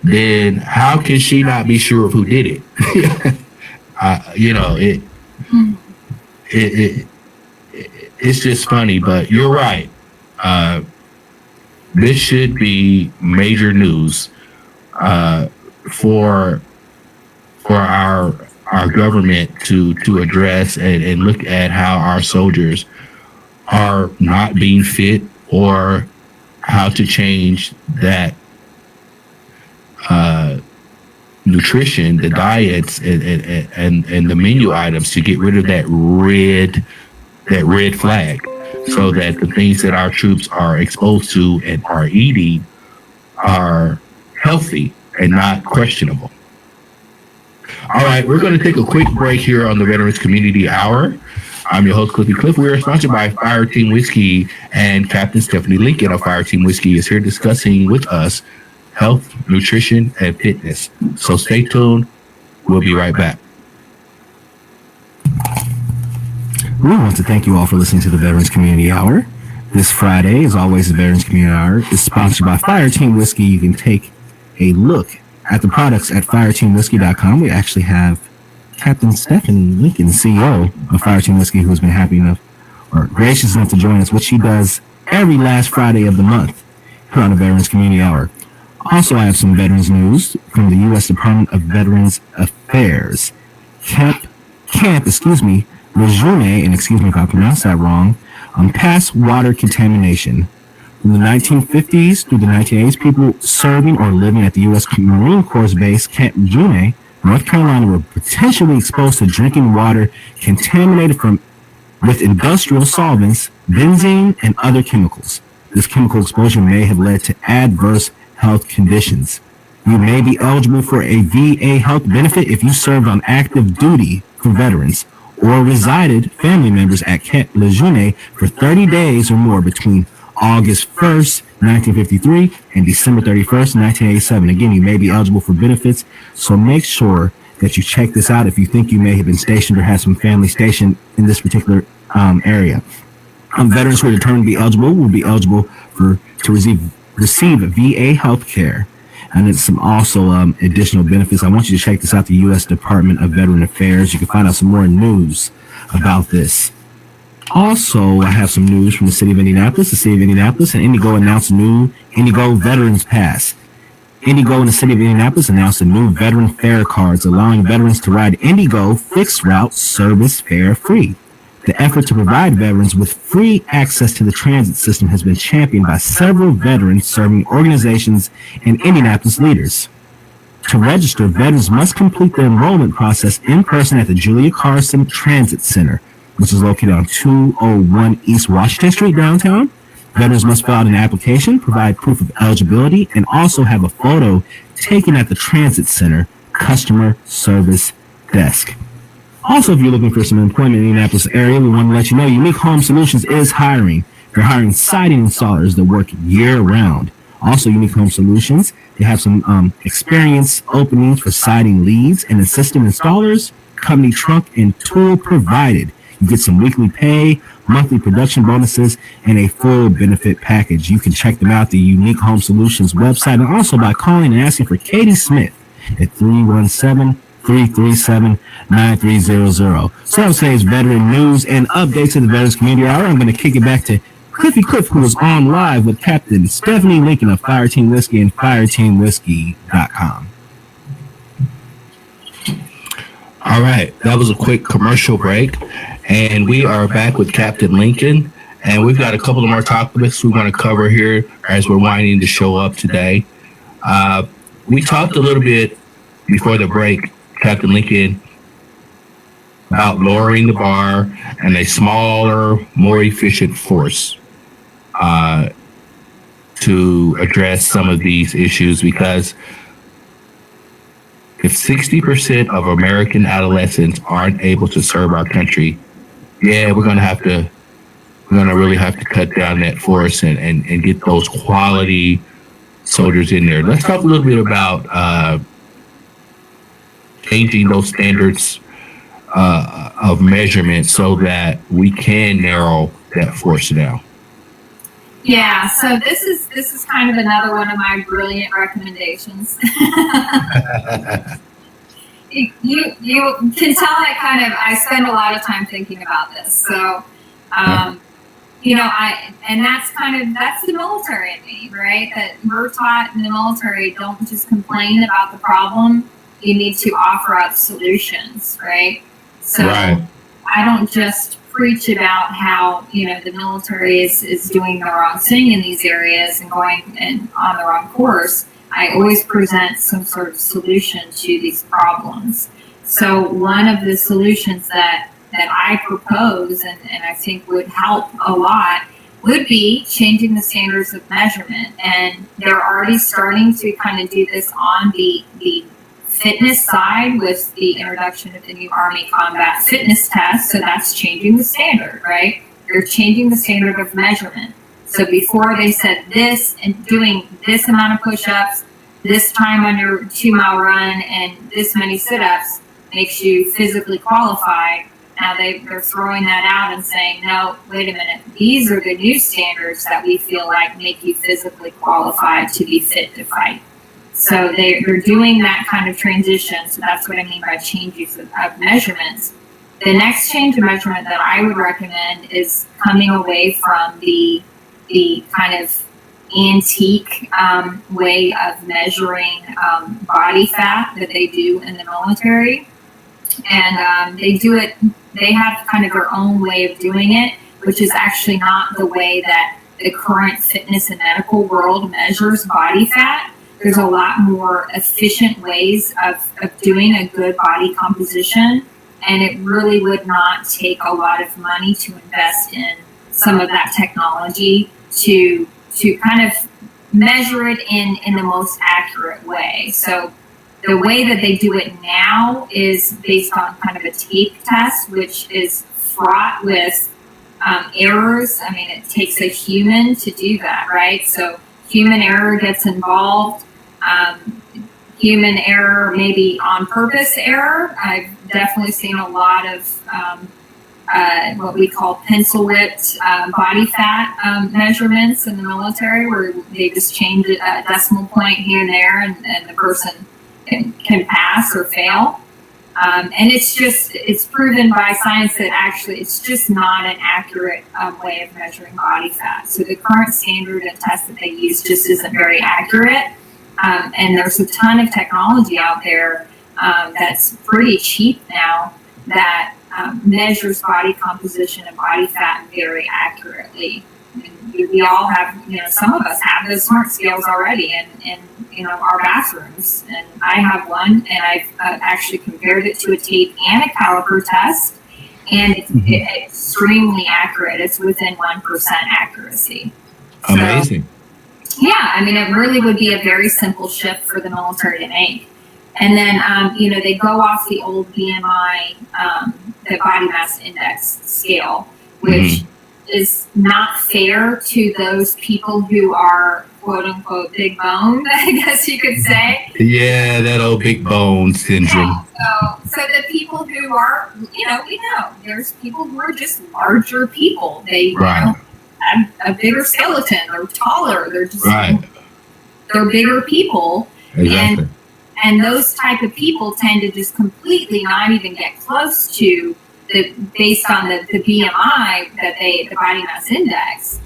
then how can she not be sure of who did it? It's just funny, but you're right. This should be major news for our government to address and look at how our soldiers are not being fit, or how to change that nutrition, the diets, and the menu items to get rid of that red flag, so that the things that our troops are exposed to and are eating are healthy and not questionable. All right, we're going to take a quick break here on the Veterans Community Hour. I'm your host, Cliffy Cliff. We are sponsored by Fireteam Whiskey, and Captain Stephanie Lincoln of Fireteam Whiskey is here discussing with us health, nutrition, and fitness. So stay tuned. We'll be right back. We want to thank you all for listening to the Veterans Community Hour. This Friday, as always, the Veterans Community Hour is sponsored by Fireteam Whiskey. You can take a look at the products at fireteamwhiskey.com. We actually have Captain Stephanie Lincoln, CEO of Fireteam Whiskey, who has been happy enough or gracious enough to join us, which she does every last Friday of the month here on the Veterans Community Hour. Also, I have some veterans news from the U.S. Department of Veterans Affairs. Camp Lejeune, and excuse me if I pronounced that wrong, on past water contamination. From the 1950s through the 1980s, people serving or living at the U.S. Marine Corps base Camp Lejeune, North Carolina, were potentially exposed to drinking water contaminated with industrial solvents, benzene, and other chemicals. This chemical exposure may have led to adverse health conditions. You may be eligible for a VA health benefit if you served on active duty for veterans or resided family members at Camp Lejeune for 30 days or more between August 1st, 1953 and December 31st, 1987. Again, you may be eligible for benefits, so make sure that you check this out if you think you may have been stationed or have some family stationed in this particular area. Veterans who are determined to be eligible will be eligible to receive VA health care. And it's some also additional benefits. I want you to check this out, the U.S. Department of Veteran Affairs. You can find out some more news about this. Also, I have some news from the city of Indianapolis. The city of Indianapolis and Indigo announced new Indigo Veterans Pass. Indigo in the city of Indianapolis announced the new veteran fare cards, allowing veterans to ride Indigo fixed route service fare free. The effort to provide veterans with free access to the transit system has been championed by several veterans serving organizations and Indianapolis leaders. To register, veterans must complete the enrollment process in person at the Julia Carson Transit Center. which is located on 201 East Washington Street downtown. Veterans must fill out an application, provide proof of eligibility, and also have a photo taken at the Transit Center customer service desk. Also, if you're looking for some employment in the Indianapolis area, we want to let you know Unique Home Solutions is hiring. They're hiring siding installers that work year-round. Also, Unique Home Solutions, they have some experience openings for siding leads and assistant installers, company truck and tool provided. You get some weekly pay, monthly production bonuses, and a full benefit package. You can check them out at the Unique Home Solutions website and also by calling and asking for Katie Smith at 317-337-9300. So I would say it's veteran news and updates of the Veterans Community Hour. I'm going to kick it back to Cliffy Cliff, who is on live with Captain Stephanie Lincoln of Fireteam Whiskey and fireteamwhiskey.com. All right, that was a quick commercial break, and we are back with Captain Lincoln, and we've got a couple of more topics we want to cover here as we're winding the show up today. We talked a little bit before the break, Captain Lincoln, about lowering the bar and a smaller, more efficient force to address some of these issues, because if 60% of American adolescents aren't able to serve our country, we're going to really have to cut down that force and get those quality soldiers in there. Let's talk a little bit about changing those standards of measurement so that we can narrow that force down. Yeah, so this is kind of another one of my brilliant recommendations. you can tell I spend a lot of time thinking about this. So, that's the military in me, right? That we're taught in the military, don't just complain about the problem. You need to offer up solutions, right? So right. I don't just preach about how, the military is doing the wrong thing in these areas and going on the wrong course. I always present some sort of solution to these problems. So one of the solutions that I propose and I think would help a lot would be changing the standards of measurement. And they're already starting to kind of do this on the fitness side with the introduction of the new Army Combat Fitness Test. So that's changing the standard, right? They're changing the standard of measurement. So before they said this and doing this amount of push-ups, this time on your 2-mile run, and this many sit-ups makes you physically qualified. Now they're throwing that out and saying, no, wait a minute. These are the new standards that we feel like make you physically qualified to be fit to fight. So they're doing that kind of transition. So that's what I mean by changes of measurements. The next change of measurement that I would recommend is coming away from the kind of antique way of measuring body fat that they do in the military. And they have kind of their own way of doing it, which is actually not the way that the current fitness and medical world measures body fat. There's a lot more efficient ways of doing a good body composition, and it really would not take a lot of money to invest in some of that technology to kind of measure it in the most accurate way. So the way that they do it now is based on kind of a tape test, which is fraught with errors. I mean, it takes a human to do that, right? So human error gets involved. Human error, maybe on purpose error. I've definitely seen a lot of what we call pencil whipped body fat measurements in the military, where they just change a decimal point here and there, and the person can pass or fail. And it's proven by science that actually it's just not an accurate way of measuring body fat. So the current standard and test that they use just isn't very accurate. And there's a ton of technology out there that's pretty cheap now that measures body composition and body fat very accurately. And we all have, some of us have those smart scales already in our bathrooms. And I have one, and I've actually compared it to a tape and a caliper test. and it's extremely accurate. It's within 1% accuracy. So, Amazing. yeah, I mean, it really would be a very simple shift for the military to make. And then, they go off the old BMI, the body mass index scale, which is not fair to those people who are quote unquote big boned, I guess you could say. Yeah, that old big bone syndrome. Yeah, so the people who are, we know there's people who are just larger people. They have a bigger skeleton. They're taller. They're just they're bigger people. Exactly. And those type of people tend to just completely not even get close to based on the BMI the body mass index.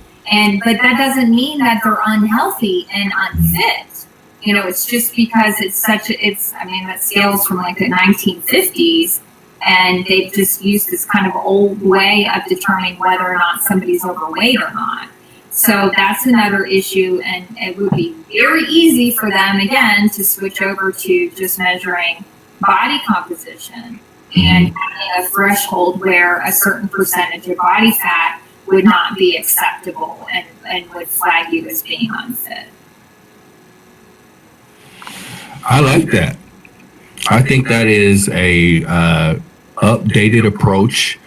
But that doesn't mean that they're unhealthy and unfit. It's just because that scales from like the 1950s, and they've just used this kind of old way of determining whether or not somebody's overweight or not. So that's another issue, and it would be very easy for them, again, to switch over to just measuring body composition and having a threshold where a certain percentage of body fat would not be acceptable and would flag you as being unfit. I like that. I think that is a updated approach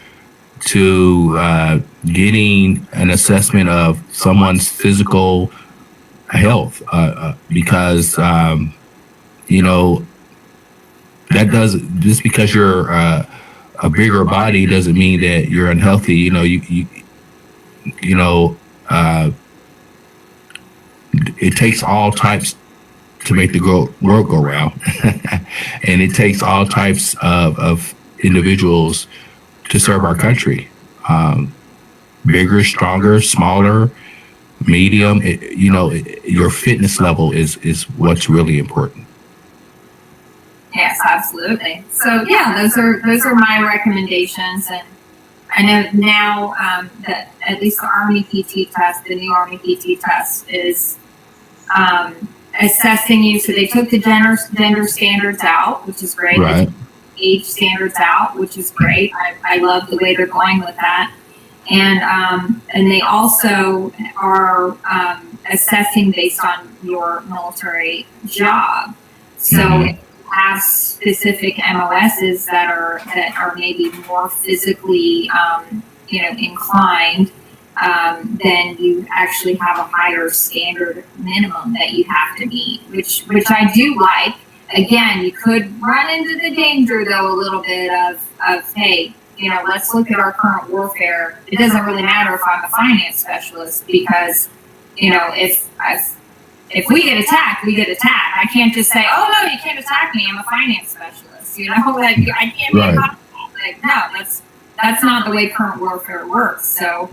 to getting an assessment of someone's physical health, because that doesn't, just because you're a bigger body doesn't mean that you're unhealthy. It takes all types to make the world go round, and it takes all types of individuals to serve our country. Bigger, stronger, smaller, medium. Your fitness level is what's really important. Yes, absolutely. So yeah, those are my recommendations, and I know now that at least the Army PT test, the new Army PT test, is assessing you. So they took the gender standards out, which is great. Right. Age standards out, which is great. I love the way they're going with that. And they also are assessing based on your military job. So if you have specific MOSs that are maybe more physically inclined, then you actually have a higher standard minimum that you have to meet, which I do like. Again, you could run into the danger, though, a little bit of hey, let's look at our current warfare. It doesn't really matter if I'm a finance specialist, because, if we get attacked, we get attacked. I can't just say, oh, no, you can't attack me. I'm a finance specialist. I can't be a cop. No, that's not the way current warfare works. So,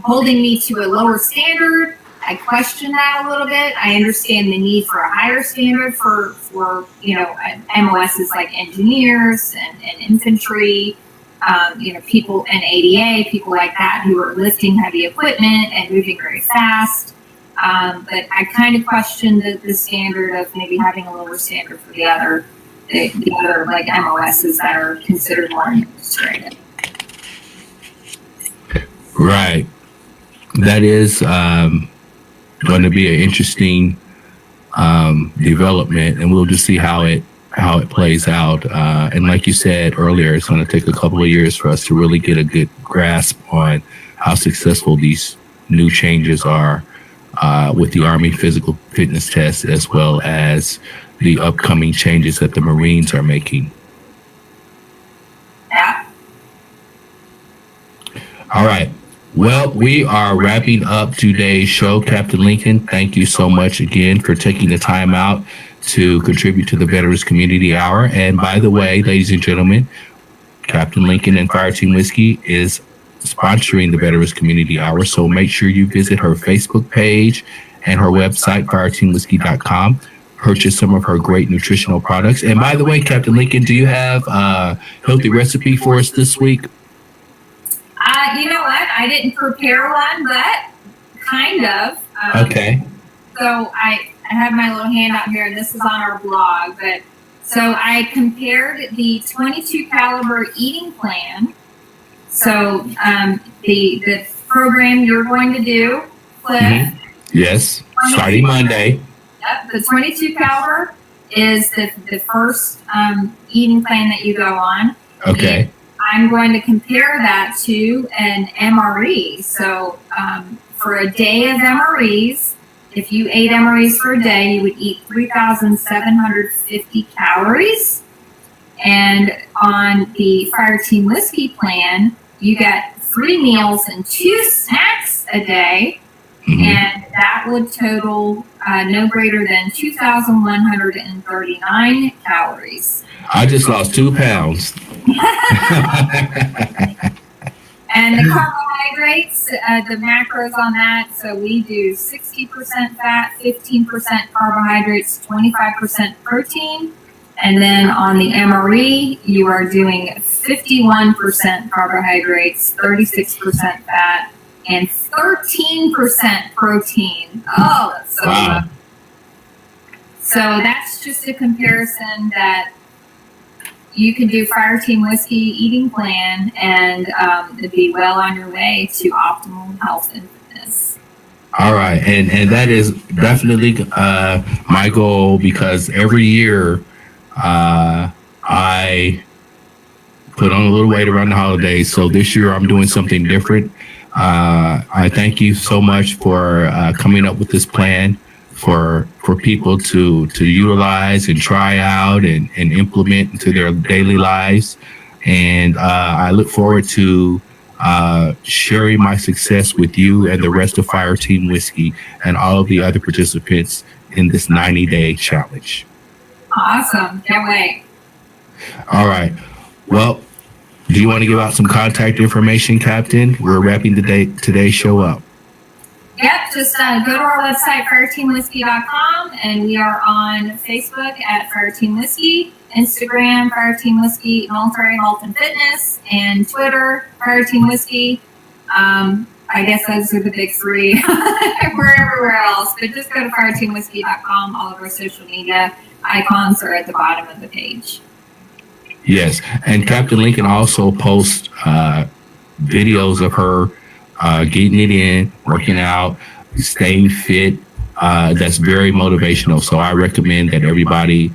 holding me to a lower standard, I question that a little bit. I understand the need for a higher standard for MOSs like engineers and infantry, people, and ADA, people like that who are lifting heavy equipment and moving very fast. But I kind of question the standard of maybe having a lower standard for the other like MOSs that are considered more administrative. Right. That is going to be an interesting development, and we'll just see how it plays out. And like you said earlier, it's going to take a couple of years for us to really get a good grasp on how successful these new changes are with the Army physical fitness test, as well as the upcoming changes that the Marines are making. Yeah. All right. Well, we are wrapping up today's show. Captain Lincoln, thank you so much again for taking the time out to contribute to the Veterans Community Hour. And by the way, ladies and gentlemen, Captain Lincoln and Fireteam Whiskey is sponsoring the Veterans Community Hour. So make sure you visit her Facebook page and her website, fireteamwhiskey.com. Purchase some of her great nutritional products. And by the way, Captain Lincoln, do you have a healthy recipe for us this week? You know what? I didn't prepare one, but kind of. Okay. So I have my little handout here, and this is on our blog. But So I compared the 22 caliber eating plan. So the program you're going to do, Cliff. Mm-hmm. Yes, starting Monday. Yep, the 22 caliber is the first eating plan that you go on. Okay. And I'm going to compare that to an MRE. So for a day of MREs, if you ate MREs for a day, you would eat 3,750 calories. And on the Fire Team Whiskey plan, you get 3 meals and 2 snacks a day. Mm-hmm. And that would total no greater than 2,139 calories. I just lost 2 pounds. And the carbohydrates, the macros on that, so we do 60% fat, 15% carbohydrates, 25% protein. And then on the MRE, you are doing 51% carbohydrates, 36% fat, and 13% protein. Oh, that's so wow. good. So that's just a comparison that you can do Fire Team Whiskey eating plan and be well on your way to optimal health and fitness. All right, and that is definitely my goal, because every year I put on a little weight around the holidays. So this year I'm doing something different. I thank you so much for coming up with this plan for people to utilize and try out and implement into their daily lives. And I look forward to sharing my success with you and the rest of Fire Team Whiskey and all of the other participants in this 90-day challenge. Awesome. Can't wait. All right. Well, do you want to give out some contact information, Captain? We're wrapping today's show up. Yep, just go to our website, fireteamwhiskey.com, and we are on Facebook at Fire Team Whiskey, Instagram, Fire Team Whiskey, Military Health and Fitness, and Twitter, Fire Team Whiskey. I guess those are the big 3. We're everywhere else, but just go to fireteamwhiskey.com. All of our social media icons are at the bottom of the page. Yes, and Captain Lincoln also posts videos of her getting it in, working out, staying fit. That's very motivational. So I recommend that everybody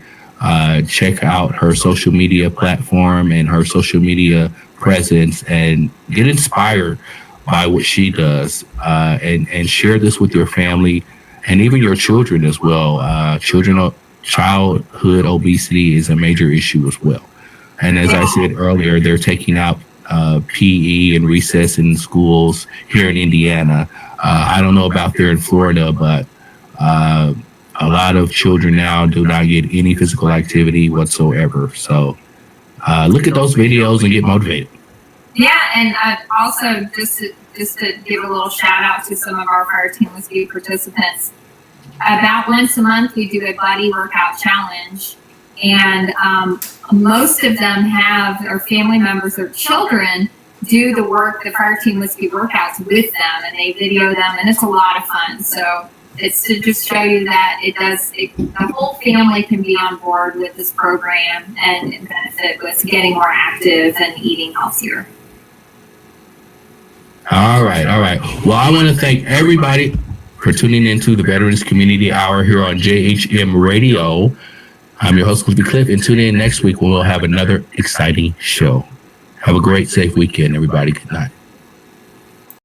check out her social media platform and her social media presence and get inspired by what she does, and share this with your family and even your children as well. Childhood obesity is a major issue as well. And as I said earlier, they're taking out PE and recess in schools here in Indiana. I don't know about there in Florida, but a lot of children now do not get any physical activity whatsoever. So look at those videos and get motivated. Yeah, and also just to give a little shout out to some of our Fire Team Whiskey participants. About once a month, we do a body workout challenge. And most of them have their family members or children do the Fire Team Whiskey workouts with them, and they video them, and it's a lot of fun. So it's to just show you that the whole family can be on board with this program and benefit with getting more active and eating healthier. All right. Well, I want to thank everybody for tuning into the Veterans Community Hour here on JHM Radio. I'm your host, Cliff, and tune in next week when we'll have another exciting show. Have a great, safe weekend, everybody. Good night.